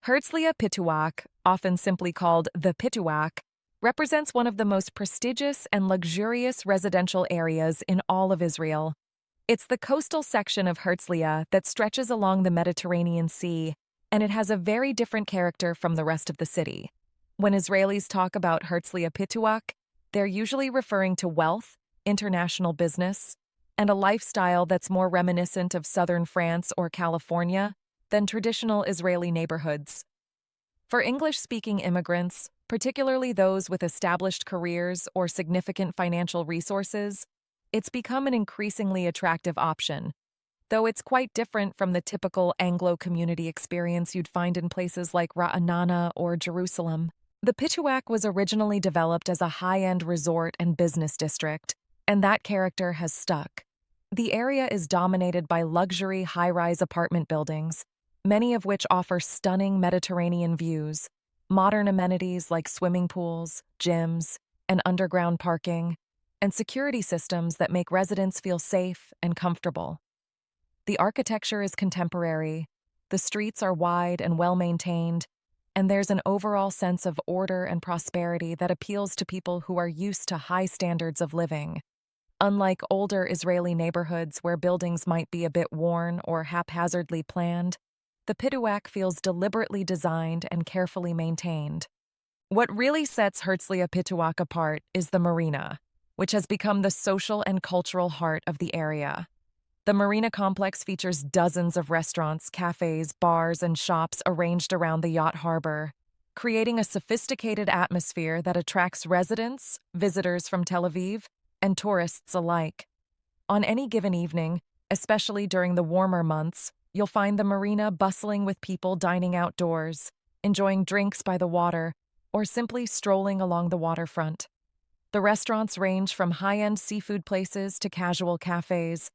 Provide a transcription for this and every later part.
Hertzliya Pituach, often simply called the Pituach, represents one of the most prestigious and luxurious residential areas in all of Israel. It's the coastal section of Hertzliya that stretches along the Mediterranean Sea, and it has a very different character from the rest of the city. When Israelis talk about Hertzliya Pituach, they're usually referring to wealth, international business, and a lifestyle that's more reminiscent of southern France or California than traditional Israeli neighborhoods. For English-speaking immigrants, particularly those with established careers or significant financial resources, it's become an increasingly attractive option, though it's quite different from the typical Anglo community experience you'd find in places like Ra'anana or Jerusalem. The Pituach was originally developed as a high-end resort and business district, and that character has stuck. The area is dominated by luxury high-rise apartment buildings, many of which offer stunning Mediterranean views, modern amenities like swimming pools, gyms, and underground parking, and security systems that make residents feel safe and comfortable. The architecture is contemporary, the streets are wide and well-maintained, and there's an overall sense of order and prosperity that appeals to people who are used to high standards of living. Unlike older Israeli neighborhoods where buildings might be a bit worn or haphazardly planned, the Pituach feels deliberately designed and carefully maintained. What really sets Hertzliya Pituach apart is the marina, which has become the social and cultural heart of the area. The marina complex features dozens of restaurants, cafes, bars, and shops arranged around the yacht harbor, creating a sophisticated atmosphere that attracts residents, visitors from Tel Aviv, and tourists alike. On any given evening, especially during the warmer months, you'll find the marina bustling with people dining outdoors, enjoying drinks by the water, or simply strolling along the waterfront. The restaurants range from high-end seafood places to casual cafes,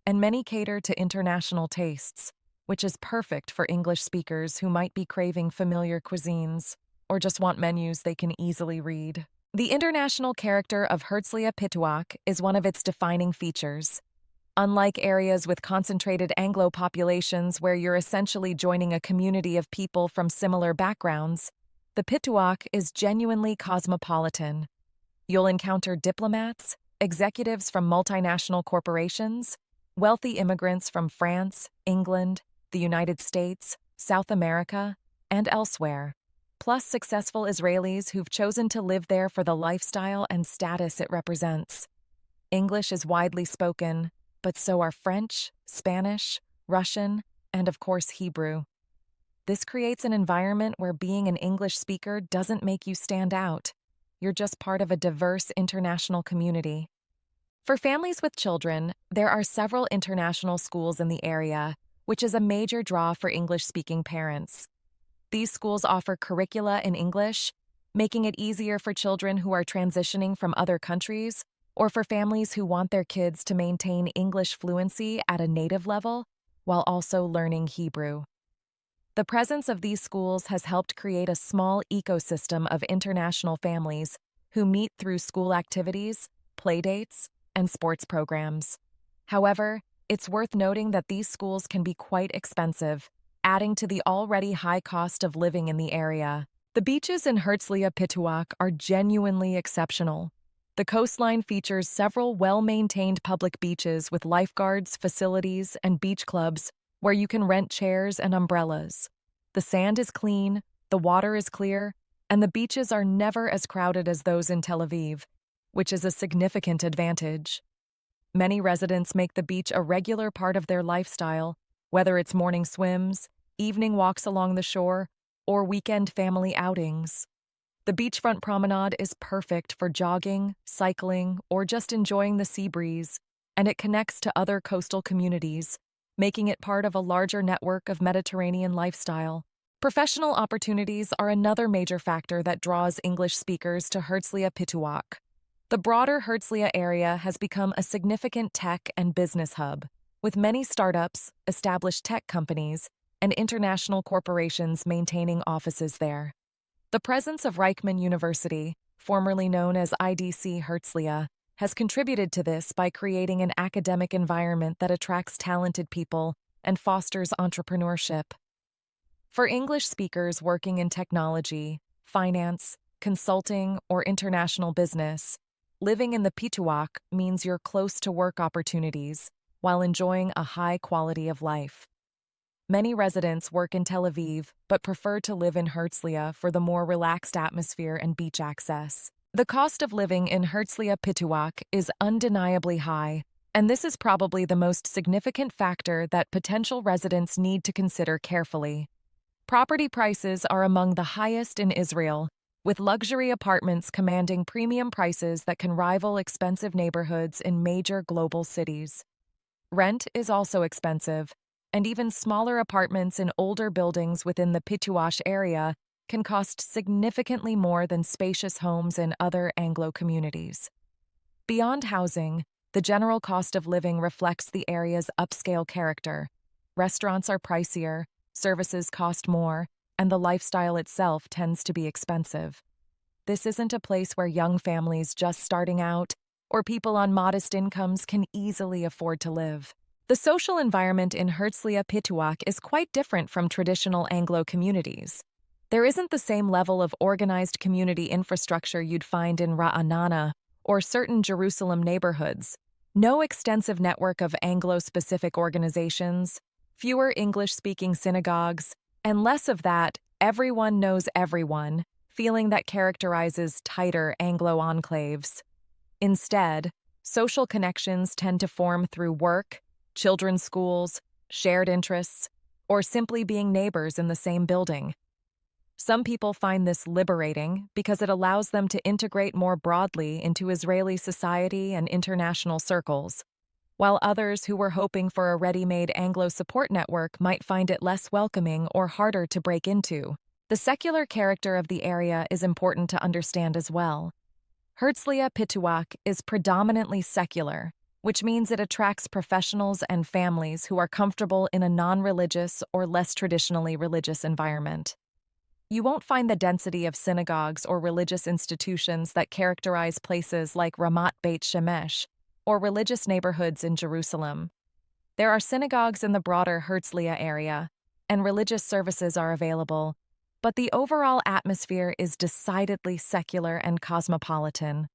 and many cater to international tastes, which is perfect for English speakers who might be craving familiar cuisines or just want menus they can easily read. The international character of Hertzliya Pituach is one of its defining features. Unlike areas with concentrated Anglo populations where you're essentially joining a community of people from similar backgrounds, the Pituach is genuinely cosmopolitan. You'll encounter diplomats, executives from multinational corporations, wealthy immigrants from France, England, the United States, South America, and elsewhere, plus successful Israelis who've chosen to live there for the lifestyle and status it represents. English is widely spoken, but so are French, Spanish, Russian, and of course Hebrew. This creates an environment where being an English speaker doesn't make you stand out. You're just part of a diverse international community. For families with children, there are several international schools in the area, which is a major draw for English-speaking parents. These schools offer curricula in English, making it easier for children who are transitioning from other countries or for families who want their kids to maintain English fluency at a native level while also learning Hebrew. The presence of these schools has helped create a small ecosystem of international families who meet through school activities, playdates, and sports programs. However, it's worth noting that these schools can be quite expensive, adding to the already high cost of living in the area. The beaches in Hertzliya Pituach are genuinely exceptional. The coastline features several well-maintained public beaches with lifeguards, facilities, and beach clubs where you can rent chairs and umbrellas. The sand is clean, the water is clear, and the beaches are never as crowded as those in Tel Aviv, which is a significant advantage. Many residents make the beach a regular part of their lifestyle, whether it's morning swims, evening walks along the shore, or weekend family outings. The beachfront promenade is perfect for jogging, cycling, or just enjoying the sea breeze, and it connects to other coastal communities, making it part of a larger network of Mediterranean lifestyle. Professional opportunities are another major factor that draws English speakers to Hertzliya Pituach. The broader Hertzliya area has become a significant tech and business hub, with many startups, established tech companies, and international corporations maintaining offices there. The presence of Reichman University, formerly known as IDC Hertzliya, has contributed to this by creating an academic environment that attracts talented people and fosters entrepreneurship. For English speakers working in technology, finance, consulting, or international business, living in the Pituach means you're close to work opportunities while enjoying a high quality of life. Many residents work in Tel Aviv but prefer to live in Hertzliya for the more relaxed atmosphere and beach access. The cost of living in Hertzliya Pituach is undeniably high, and this is probably the most significant factor that potential residents need to consider carefully. Property prices are among the highest in Israel, with luxury apartments commanding premium prices that can rival expensive neighborhoods in major global cities. Rent is also expensive, and even smaller apartments in older buildings within the Pituach area can cost significantly more than spacious homes in other Anglo communities. Beyond housing, the general cost of living reflects the area's upscale character. Restaurants are pricier, services cost more, and the lifestyle itself tends to be expensive. This isn't a place where young families just starting out or people on modest incomes can easily afford to live. The social environment in Hertzliya Pituach is quite different from traditional Anglo communities. There isn't the same level of organized community infrastructure you'd find in Ra'anana or certain Jerusalem neighborhoods. No extensive network of Anglo-specific organizations, fewer English-speaking synagogues, and less of that everyone knows everyone feeling that characterizes tighter Anglo enclaves. Instead, social connections tend to form through work, children's schools, shared interests, or simply being neighbors in the same building. Some people find this liberating because it allows them to integrate more broadly into Israeli society and international circles, while others who were hoping for a ready-made Anglo support network might find it less welcoming or harder to break into. The secular character of the area is important to understand as well. Hertzliya Pituach is predominantly secular, which means it attracts professionals and families who are comfortable in a non-religious or less traditionally religious environment. You won't find the density of synagogues or religious institutions that characterize places like Ramat Beit Shemesh or religious neighborhoods in Jerusalem. There are synagogues in the broader Hertzliya area, and religious services are available, but the overall atmosphere is decidedly secular and cosmopolitan.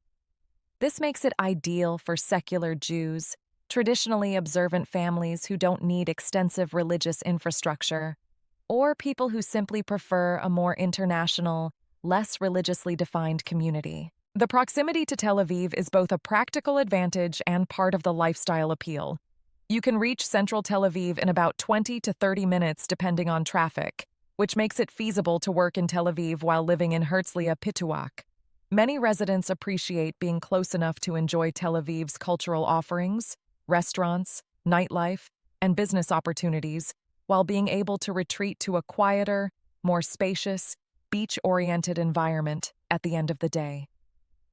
This makes it ideal for secular Jews, traditionally observant families who don't need extensive religious infrastructure, or people who simply prefer a more international, less religiously defined community. The proximity to Tel Aviv is both a practical advantage and part of the lifestyle appeal. You can reach central Tel Aviv in about 20 to 30 minutes depending on traffic, which makes it feasible to work in Tel Aviv while living in Hertzliya Pituach. Many residents appreciate being close enough to enjoy Tel Aviv's cultural offerings, restaurants, nightlife, and business opportunities, while being able to retreat to a quieter, more spacious, beach-oriented environment at the end of the day.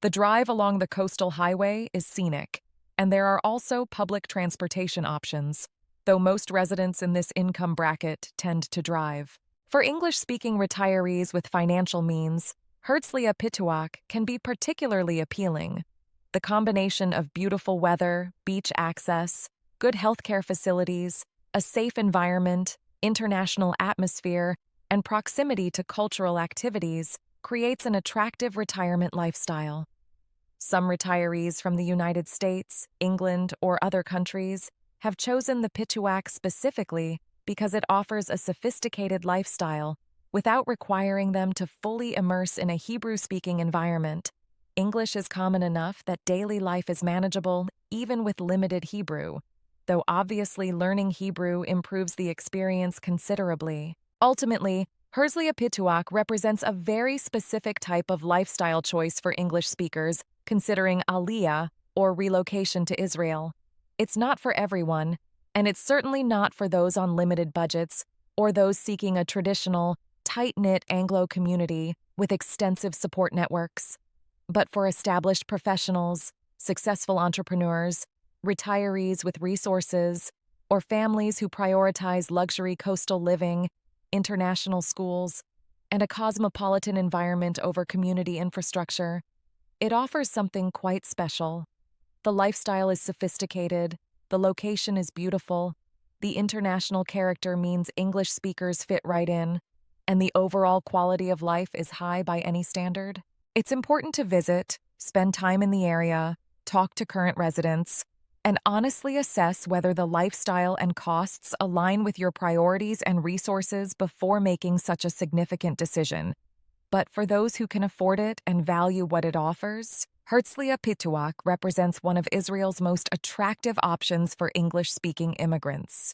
The drive along the coastal highway is scenic, and there are also public transportation options, though most residents in this income bracket tend to drive. For English-speaking retirees with financial means, Hertzliya Pituach can be particularly appealing. The combination of beautiful weather, beach access, good healthcare facilities, a safe environment, international atmosphere, and proximity to cultural activities creates an attractive retirement lifestyle. Some retirees from the United States, England, or other countries have chosen the Pituach specifically because it offers a sophisticated lifestyle without requiring them to fully immerse in a Hebrew-speaking environment. English is common enough that daily life is manageable even with limited Hebrew, though obviously learning Hebrew improves the experience considerably. Ultimately, Hertzliya Pituach represents a very specific type of lifestyle choice for English speakers considering aliyah, or relocation to Israel. It's not for everyone, and it's certainly not for those on limited budgets or those seeking a traditional, tight-knit Anglo community with extensive support networks. But for established professionals, successful entrepreneurs, retirees with resources, or families who prioritize luxury coastal living, international schools, and a cosmopolitan environment over community infrastructure, it offers something quite special. The lifestyle is sophisticated, the location is beautiful, the international character means English speakers fit right in, and the overall quality of life is high by any standard. It's important to visit, spend time in the area, talk to current residents, and honestly assess whether the lifestyle and costs align with your priorities and resources before making such a significant decision. But for those who can afford it and value what it offers, Hertzliya Pituach represents one of Israel's most attractive options for English-speaking immigrants.